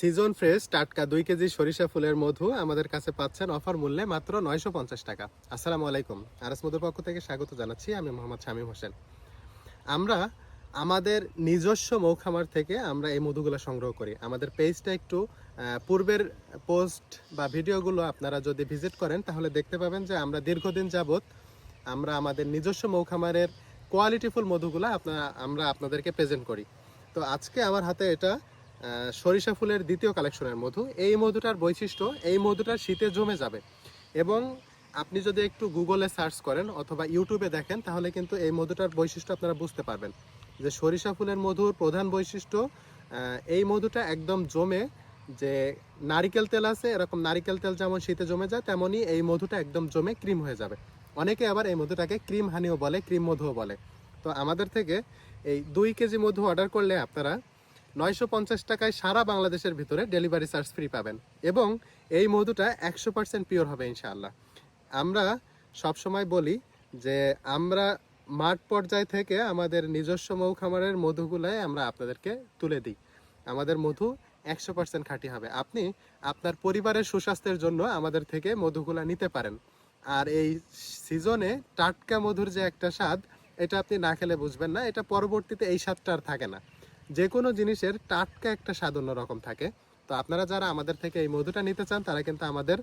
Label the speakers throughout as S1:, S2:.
S1: Season fresh টাটকা 2 KG সরিষা ফুলের মধু আমাদের কাছে পাচ্ছেন অফার মূল্যে মাত্র 950 টাকা। আসসালামু আলাইকুম, আরএস মধুর পক্ষ থেকে স্বাগত জানাচ্ছি। আমি মোহাম্মদ শামীম হোসেন। আমরা আমাদের নিজস্ব মৌখামার থেকে আমরা এই মধুগুলো সংগ্রহ করি। আমাদের পেজটা একটু পূর্বের পোস্ট বা ভিডিওগুলো আপনারা যদি ভিজিট করেন তাহলে দেখতে পাবেন যে আমরা দীর্ঘদিন যাবত আমরা আমাদের নিজস্ব মৌখামারের কোয়ালিটিফুল মধুগুলো আমরা আপনাদেরকে প্রেজেন্ট করি। তো আজকে আমার হাতে এটা সরিষা ফুলের দ্বিতীয় কালেকশনের মধু। এই মধুটার বৈশিষ্ট্য, এই মধুটা শীতে জমে যাবে এবং আপনি যদি একটু গুগলে সার্চ করেন অথবা ইউটিউবে দেখেন তাহলে কিন্তু এই মধুটার বৈশিষ্ট্য আপনারা বুঝতে পারবেন যে সরিষা ফুলের মধুর প্রধান বৈশিষ্ট্য এই মধুটা একদম জমে, যে নারিকেল তেল আছে এরকম নারিকেল তেল যেমন শীতে জমে যায় তেমনই এই মধুটা একদম জমে ক্রিম হয়ে যাবে। অনেকে আবার এই মধুটাকে ক্রিম হানিও বলে, ক্রিম মধুও বলে। তো আমাদের থেকে এই 2 কেজি মধু অর্ডার করলে আপনারা 950 টাকায় সারা বাংলাদেশের ভিতরে ডেলিভারি চার্জ ফ্রি পাবেন এবং এই মধুটা 100% পিওর হবে ইনশাআল্লাহ। আমরা সবসময় বলি যে আমরা মাঠ পর্যায় থেকে আমাদের নিজস্ব মৌখামারের মধুগুলাই আমরা আপনাদেরকে তুলে দিই। আমাদের মধু 100% খাঁটি হবে। আপনি আপনার পরিবারের সুস্বাস্থ্যের জন্য আমাদের থেকে মধুগুলা নিতে পারেন। আর এই সিজনে টাটকা মধুর যে একটা স্বাদ, এটা আপনি না খেলে বুঝবেন না। এটা পরবর্তীতে এই স্বাদটা আর থাকে না। যে কোনো জিনিসের টাটকা একটা স্বাদ অন্যরকম থাকে। তো আপনারা যারা আমাদের থেকে এই মধুটা নিতে চান তারা কিন্তু আমাদের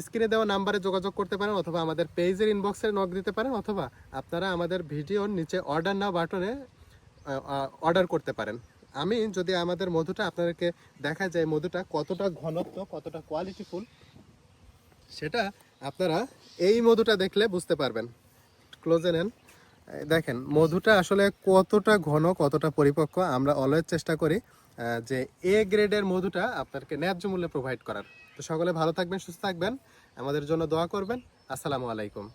S1: স্ক্রিনে দেওয়া নাম্বারে যোগাযোগ করতে পারেন অথবা আমাদের পেজের ইনবক্সে নক দিতে পারেন অথবা আপনারা আমাদের ভিডিওর নিচে অর্ডার নাও বাটনে অর্ডার করতে পারেন। আমি যদি আমাদের মধুটা আপনাদেরকে দেখা যায় মধুটা কতটা ঘনত্ব, কতটা কোয়ালিটিফুল, সেটা আপনারা এই মধুটা দেখলে বুঝতে পারবেন। ক্লোজে নেন, দেখেন মধুটা আসলে কতটা ঘন, কতটা পরিপক্ক। আমরা অলওয়েজ চেষ্টা করি যে এ গ্রেডের মধুটা আপনাদেরকে ন্যায্য মূল্যে প্রোভাইড করার। তো সকলে ভালো থাকবেন, সুস্থ থাকবেন, আমাদের জন্য দোয়া করবেন। আসসালামু আলাইকুম।